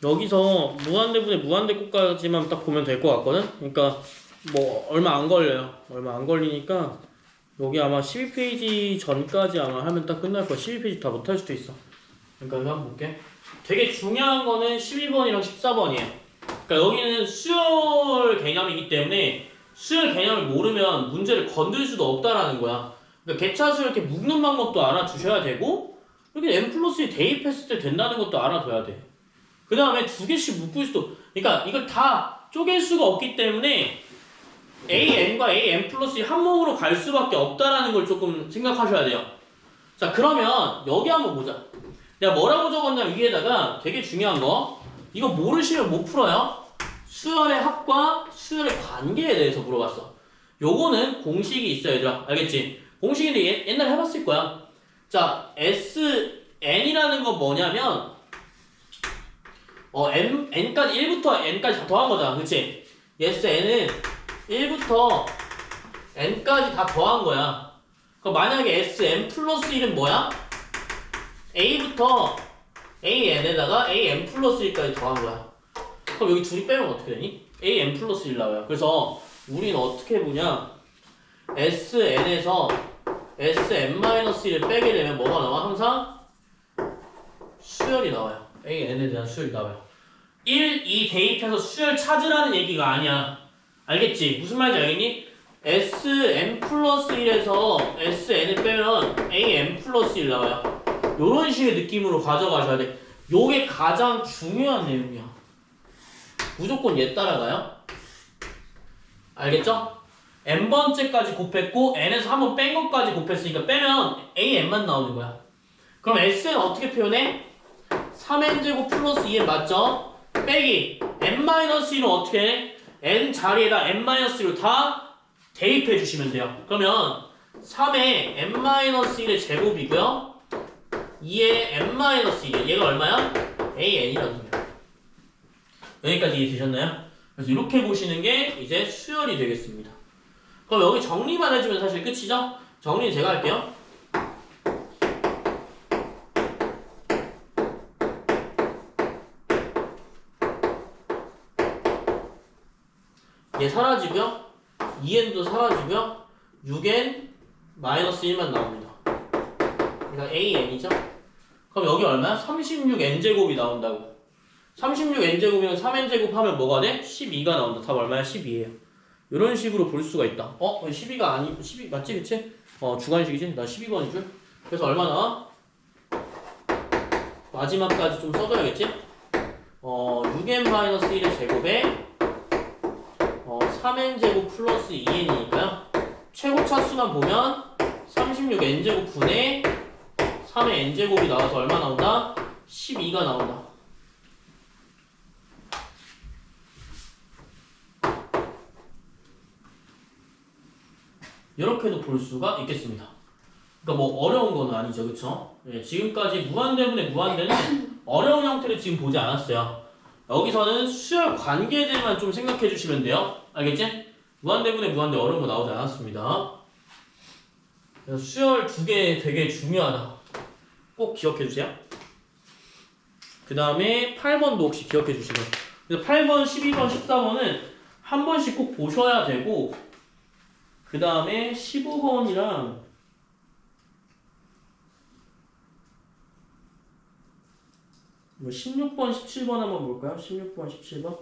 여기서 무한대분의 무한대곱까지만 딱 보면 될 것 같거든? 그러니까 뭐 얼마 안 걸려요. 얼마 안 걸리니까 여기 아마 12페이지 전까지 아마 하면 딱 끝날 거야. 12페이지 다 못할 수도 있어. 그러니까 이거 한번 볼게. 되게 중요한 거는 12번이랑 14번이에요. 그러니까 여기는 수열 개념이기 때문에 수열 개념을 모르면 문제를 건들 수도 없다라는 거야. 그러니까 개차수 이렇게 묶는 방법도 알아두셔야 되고 이렇게 n 플러스 1 대입했을 때 된다는 것도 알아둬야 돼. 그 다음에 두 개씩 묶을 수도, 그러니까 이걸 다 쪼갤 수가 없기 때문에 AN과 AN 플러스 1 한 몸으로 갈 수밖에 없다라는 걸 조금 생각하셔야 돼요. 자, 그러면 여기 한번 보자. 내가 뭐라고 적었냐면 위에다가 되게 중요한 거, 이거 모르시면 못 풀어요. 수열의 합과 수열의 관계에 대해서 물어봤어. 요거는 공식이 있어요, 얘들아. 알겠지? 공식인데 옛날에 해봤을 거야. 자, SN이라는 건 뭐냐면 n까지 1부터 n까지 다 더한 거잖아. 그치? yes, n은 1부터 n까지 다 더한 거야. 그럼 만약에 sn 플러스 1은 뭐야? a부터 an에다가 an 플러스 1까지 더한 거야. 그럼 여기 둘이 빼면 어떻게 되니? an 플러스 1 나와요. 그래서 우리는 어떻게 보냐? sn에서 sn-1을 빼게 되면 뭐가 나와? 항상 수열이 나와요. an에 대한 수열이 나와요. 1, 2 대입해서 수열 찾으라는 얘기가 아니야. 알겠지? 무슨 말인지 알겠니? sn 플러스 1에서 sn을 빼면 an 플러스 1 나와요. 요런 식의 느낌으로 가져가셔야 돼. 요게 가장 중요한 내용이야. 무조건 얘 따라가요. 알겠죠? n번째까지 곱했고 n에서 한 번 뺀 것까지 곱했으니까 빼면 an만 나오는 거야. 그럼 s는 어떻게 표현해? 3n제곱 플러스 2n 맞죠? 빼기 n-1은 어떻게 해? n 자리에다 n-1을 다 대입해 주시면 돼요. 그러면 3의 n-1의 제곱이고요. 2의 n-1 얘가 얼마야? an이라는 거예요. 여기까지 이해되셨나요? 그래서 이렇게 보시는 게 이제 수열이 되겠습니다. 그럼 여기 정리만 해주면 사실 끝이죠? 정리는 제가 할게요. 얘 사라지고요. 2n도 사라지고요. 6n 마이너스 1만 나옵니다. 그러니까 an이죠. 그럼 여기 얼마야? 36n제곱이 나온다고. 36n제곱이면 3n제곱 하면 뭐가 돼? 12가 나온다. 답 얼마야? 12예요. 이런 식으로 볼 수가 있다. 12가 아니, 12 맞지? 그치? 주관식이지? 나 12번인 줄? 그래서 얼마 나와? 마지막까지 좀 써줘야겠지? 6n-1의 제곱에 3n제곱 플러스 2n이니까요. 최고 차수만 보면 36n제곱 분의 3의 n제곱이 나와서 얼마 나온다? 12가 나온다. 이렇게도 볼 수가 있겠습니다. 그러니까 뭐 어려운 건 아니죠, 그쵸? 예, 지금까지 무한대분의 무한대는 어려운 형태를 지금 보지 않았어요. 여기서는 수열 관계들만 좀 생각해 주시면 돼요. 알겠지? 무한대분의 무한대 어려운 거 나오지 않았습니다. 그래서 수열 두 개 되게 중요하다. 꼭 기억해 주세요. 그 다음에 8번도 혹시 기억해 주시고. 그래서 8번, 12번, 14번은 한 번씩 꼭 보셔야 되고, 그 다음에 15번이랑 16번, 17번 한번 볼까요? 16번, 17번?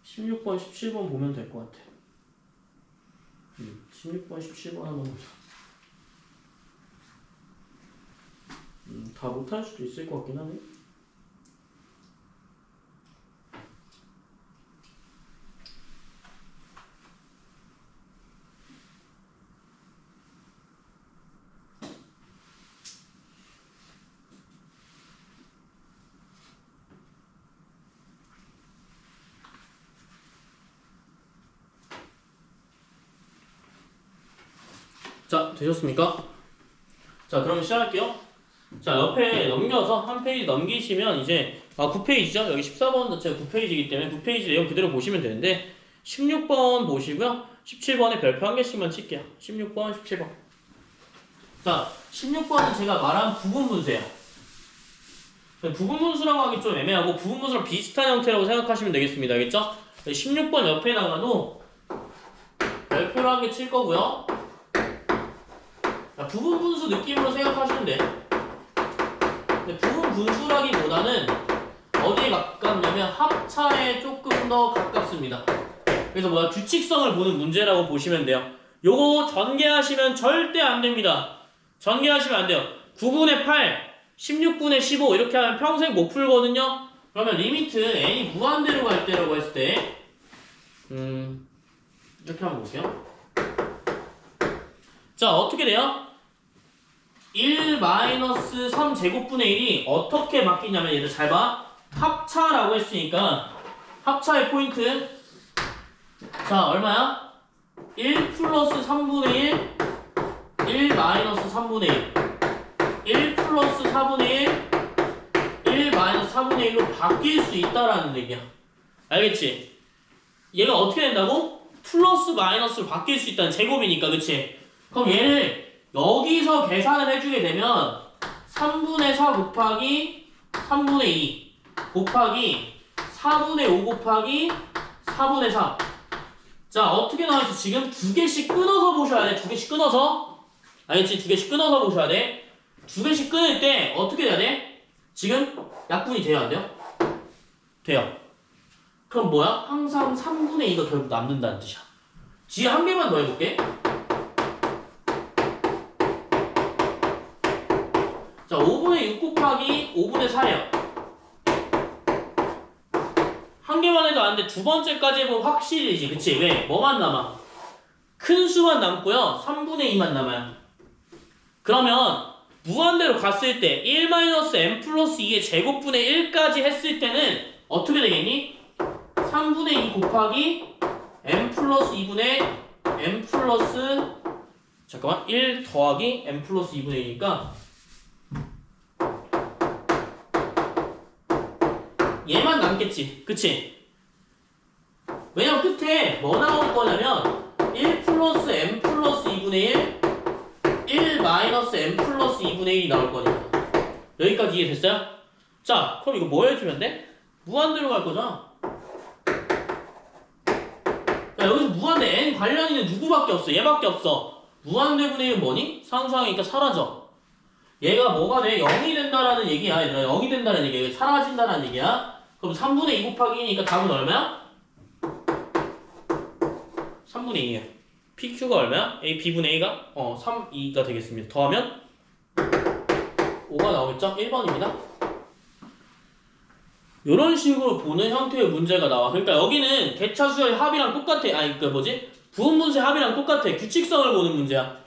16번, 17번 보면 될 것 같아. 16번, 17번 한번 보자. 다 못할 수도 있을 것 같긴 하네. 자, 되셨습니까? 자, 그럼 시작할게요. 자, 옆에 넘겨서 한 페이지 넘기시면 이제 9페이지죠? 여기 14번 자체가 9페이지이기 때문에 9페이지 내용 그대로 보시면 되는데 16번 보시고요. 17번에 별표 한 개씩만 칠게요. 16번, 17번. 자, 16번은 제가 말한 부분 분수예요. 부분분수라고 하기 좀 애매하고 부분분수랑 비슷한 형태라고 생각하시면 되겠습니다. 알겠죠? 16번 옆에다가도 별표로 한 개 칠 거고요. 부분분수 느낌으로 생각하시면 돼. 근데 부분분수라기보다는 어디에 가깝냐면 합차에 조금 더 가깝습니다. 그래서 뭐야 규칙성을 보는 문제라고 보시면 돼요. 요거 전개하시면 절대 안 됩니다. 전개하시면 안 돼요. 9분의 8, 16분의 15 이렇게 하면 평생 못 풀거든요. 그러면 리미트 n이 무한대로 갈 때라고 했을 때 이렇게 한번 볼게요. 자 어떻게 돼요? 1-3제곱분의 1이 어떻게 바뀌냐면 얘들 잘 봐. 합차라고 했으니까 합차의 포인트 자 얼마야? 1 플러스 3분의 1 3분의 1 플러스 4분의 1 4분의 1로 바뀔 수 있다라는 얘기야. 알겠지? 얘가 어떻게 된다고? 플러스 마이너스로 바뀔 수 있다는 제곱이니까 그치? 그럼 얘를 여기서 계산을 해주게 되면 3분의 4 곱하기 3분의 2 곱하기 4분의 5 곱하기 4분의 3 자 어떻게 나와있어? 지금 두 개씩 끊어서 보셔야 돼. 두 개씩 끊어서 알겠지? 두 개씩 끊어서 보셔야 돼. 두 개씩 끊을 때 어떻게 돼야 돼? 지금 약분이 돼요 안 돼요? 돼요. 그럼 뭐야? 항상 3분의 2가 결국 남는다는 뜻이야. 뒤에 한 개만 더 해볼게. 자 5분의 6 곱하기 5분의 4예요. 한 개만 해도 안 돼. 두 번째까지 해보면 확실히지. 그치? 왜? 뭐만 남아? 큰 수만 남고요. 3분의 2만 남아요. 그러면 무한대로 갔을 때 1-m 플러스 2의 제곱분의 1까지 했을 때는 어떻게 되겠니? 3분의 2 곱하기 m 플러스 2분의 m 플러스 잠깐만 1 더하기 m 플러스 2분의 1이니까 얘만 남겠지. 그치? 왜냐면 끝에 뭐 나올 거냐면 1 플러스 m 플러스 2분의 1 1-m 플러스 2분의 1이 나올 거니까. 여기까지 이해됐어요? 자 그럼 이거 뭐 해주면 돼? 무한대로 갈 거잖아. 자 여기서 무한대 n 관련 있는 누구밖에 없어? 얘밖에 없어. 무한대분의 1은 뭐니? 상수항이니까 사라져. 얘가 뭐가 돼? 0이 된다라는 얘기야. 얘들아 0이 된다는 얘기야. 사라진다는 얘기야. 그럼 3분의 2 곱하기 2니까 답은 얼마야? 3분의 2야. PQ가 얼마야? A, B분의 A가? 3, 2가 되겠습니다. 더하면 5가 나오겠죠? 1번입니다. 이런 식으로 보는 형태의 문제가 나와. 그러니까 여기는 대차수의 합이랑 똑같아. 아니 그 뭐지? 부분분수의 합이랑 똑같아. 규칙성을 보는 문제야.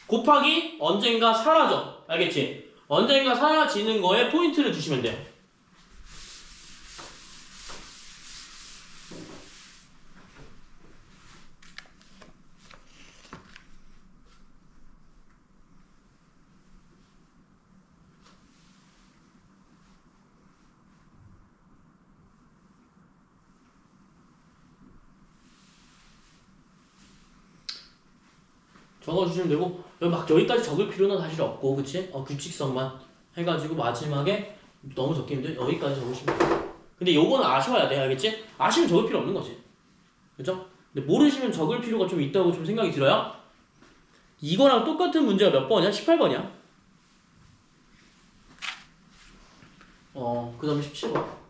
곱하기 언젠가 사라져. 알겠지? 언젠가 사라지는 거에 포인트를 주시면 돼요. 적어주시면 되고 막 여기까지 적을 필요는 사실 없고 그치? 규칙성만 해가지고 마지막에 너무 적기 힘들어 여기까지 적으시면 돼. 근데 요거는 아셔야 돼. 알겠지? 아시면 적을 필요 없는 거지. 그죠? 근데 모르시면 적을 필요가 좀 있다고 좀 생각이 들어요. 이거랑 똑같은 문제가 몇 번이야? 18번이야. 그 다음에 17번.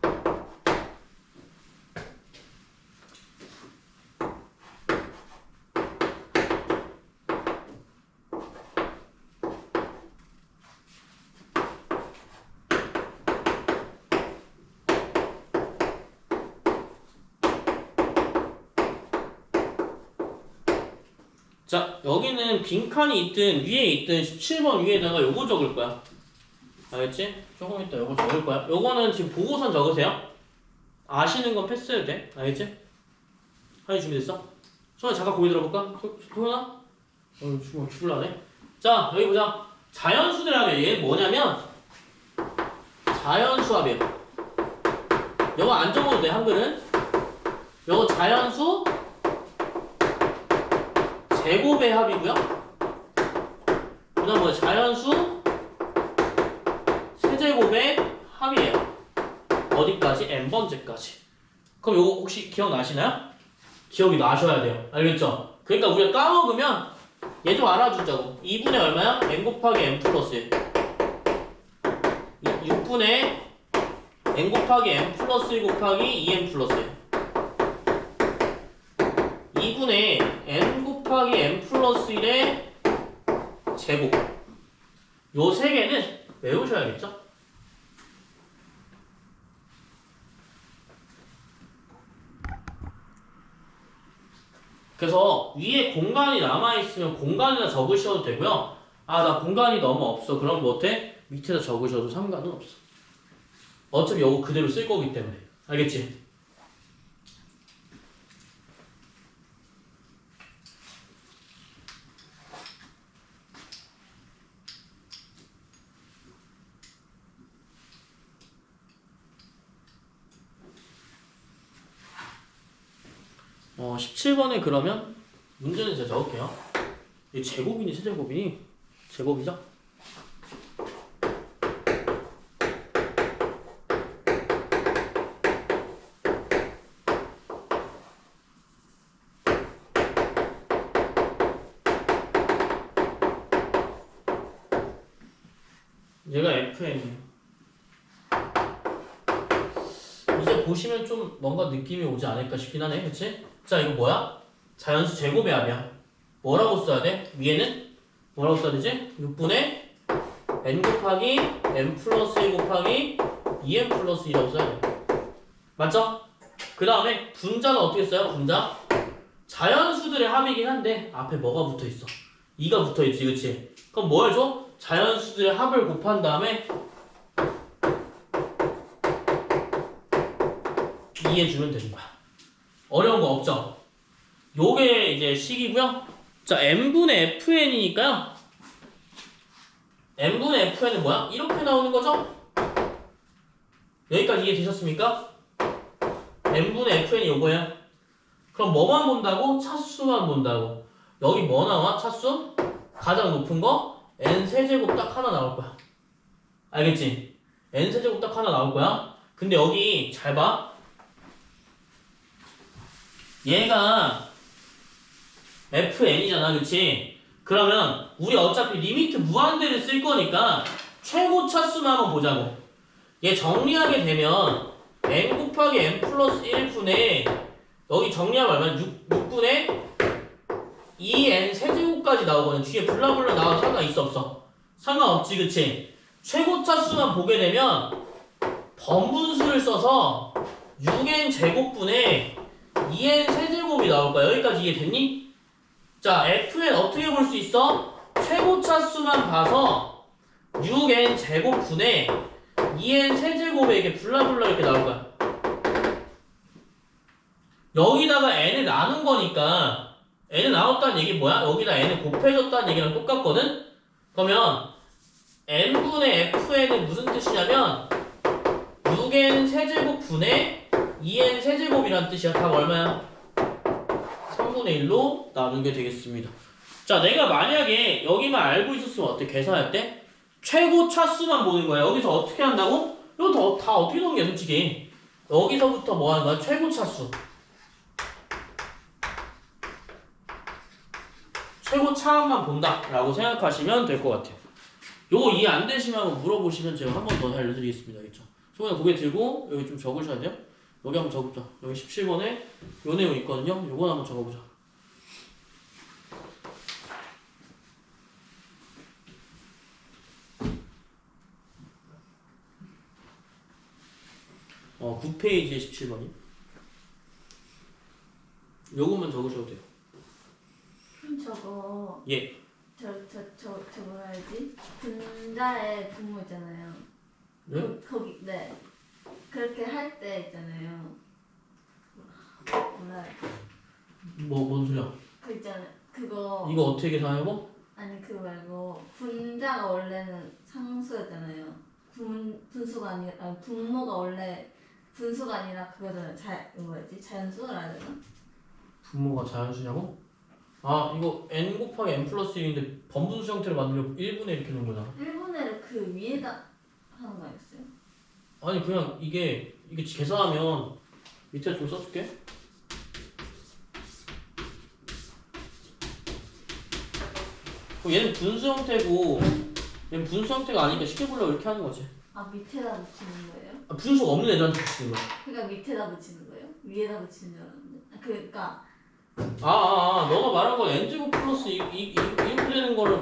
자, 여기는 빈칸이 있든 위에 있든 17번 위에다가 요거 적을 거야. 알겠지? 조금 이따 요거 적을 거야. 요거는 지금 보고선 적으세요. 아시는 건 패스해도 돼. 알겠지? 하이 준비됐어? 소연아 잠깐 고기 들어볼까? 소연아? 죽을라네. 자, 여기 보자. 자연수들 하면 얘 뭐냐면 자연수합이에요. 요거 안 적어도 돼, 한글은. 요거 자연수 제곱의 합이고요. 그 다음 뭐야? 자연수 세제곱의 합이에요. 어디까지? n번째까지. 그럼 요거 혹시 기억나시나요? 기억이 나셔야 돼요. 알겠죠? 그러니까 우리가 까먹으면 얘 좀 알아주자고. 2분의 얼마야? n 곱하기 n 플러스 1. 6분의 n 곱하기 n 플러스 1 곱하기 2n 플러스 1. 2분의 n 곱하기 n 플러스 1의 제곱. 요 세 개는 외우셔야겠죠? 그래서 위에 공간이 남아있으면 공간에다 적으셔도 되고요. 아, 나 공간이 너무 없어. 그럼 못해? 밑에다 적으셔도 상관은 없어. 어차피 요거 그대로 쓸 거기 때문에. 알겠지? 어, 17번에 그러면 문제는 제가 적을게요. 이 제곱이니 세제곱이니? 제곱이죠? 얘가 FN이에요. 이제 보시면 좀 뭔가 느낌이 오지 않을까 싶긴 하네. 그치? 자, 이거 뭐야? 자연수 제곱의 합이야. 뭐라고 써야 돼? 위에는 뭐라고 써야 되지? 6분의 n 곱하기 n 플러스 1 곱하기 2n 플러스 2라고 써야 돼. 맞죠? 그 다음에 분자는 어떻게 써요? 분자? 자연수들의 합이긴 한데 앞에 뭐가 붙어있어? 2가 붙어있지, 그치? 그럼 뭐 해줘? 자연수들의 합을 곱한 다음에 2 해주면 되는 거야. 어려운 거 없죠? 요게 이제 식이고요. 자, n분의 fn이니까요. n분의 fn은 뭐야? 이렇게 나오는 거죠? 여기까지 이해되셨습니까? n분의 fn이 요거예요. 그럼 뭐만 본다고? 차수만 본다고. 여기 뭐 나와? 차수? 가장 높은 거? n 세제곱 딱 하나 나올 거야. 알겠지? n 세제곱 딱 하나 나올 거야. 근데 여기 잘 봐. 얘가 fn이잖아, 그치? 그러면 우리 어차피 리미트 무한대를 쓸 거니까 최고 차수만 한번 보자고. 얘 정리하게 되면 n 곱하기 n 플러스 1분의 여기 정리하면 얼마야? 6분의 2n 세제곱까지 나오거든. 뒤에 블라블라 나와도 상관있어 없어? 상관없지, 그치? 최고 차수만 보게 되면 번분수를 써서 6n 제곱분의 2n 세제곱이 나올 거야. 여기까지 이해됐니? 자, fn 어떻게 볼 수 있어? 최고 차수만 봐서 6n 제곱분의 2n 세제곱에 이게 블라블라 이렇게 나올 거야. 여기다가 n을 나눈 거니까 n을 나눴다는 얘기 뭐야? 여기다 n을 곱해줬다는 얘기랑 똑같거든? 그러면 n분의 fn은 무슨 뜻이냐면 6n 세제곱분의 2n 세제곱이란 뜻이야. 답 얼마야? 3분의 1로 나누게 되겠습니다. 자, 내가 만약에 여기만 알고 있었으면 어때? 계산할 때? 최고 차수만 보는 거야. 여기서 어떻게 한다고? 이거 다 어떻게 넣은 게 솔직히. 여기서부터 뭐 하는 거야? 최고 차수. 최고 차만 본다라고 생각하시면 될 것 같아요. 요거 이해 안 되시면 한번 물어보시면 제가 한 번 더 알려드리겠습니다. 알겠죠? 손에 고개 들고 여기 좀 적으셔야 돼요. 여기 한번 적어보자. 여기 17번에 요 내용 있거든요. 요거 한번 적어보자. 어, 9페이지에 17번이. 요것만 적으셔도 돼요. 저거 예. 저 뭐라 해야지? 분자의 분모 있잖아요. 네? 거기 네. 그렇게 할 때 있잖아요. 뭐라 해야 지 뭔 소리야? 그 있잖아요. 그거 이거 어떻게 계산하냐고? 아니 그거 말고 분자가 원래는 상수였잖아요. 분수가 아니 분모가 원래 분수가 아니라 그거잖아요. 뭐였지? 자연수라 해야 되나? 분모가 자연수냐고? 아, 이거 n 곱하기 n 플러스 1인데 번분수 형태로 만들면 1분의 이렇게 넣은 거잖아. 1분의 그 위에다 하는 거 아니었어요? 아니 그냥 이게 계산하면 밑에 좀 써줄게. 그럼 얘는 분수 형태고 얘는 분수 형태가 아니니까 쉽게 보려고 이렇게 하는 거지. 아 밑에다 붙이는 거예요? 아, 분수가 없는 애들한테 붙이는 거야. 그러니까 밑에다 붙이는 거예요? 위에다 붙이는 줄 알았는데. 그러니까 너가 말한 건 n제곱 플러스 이거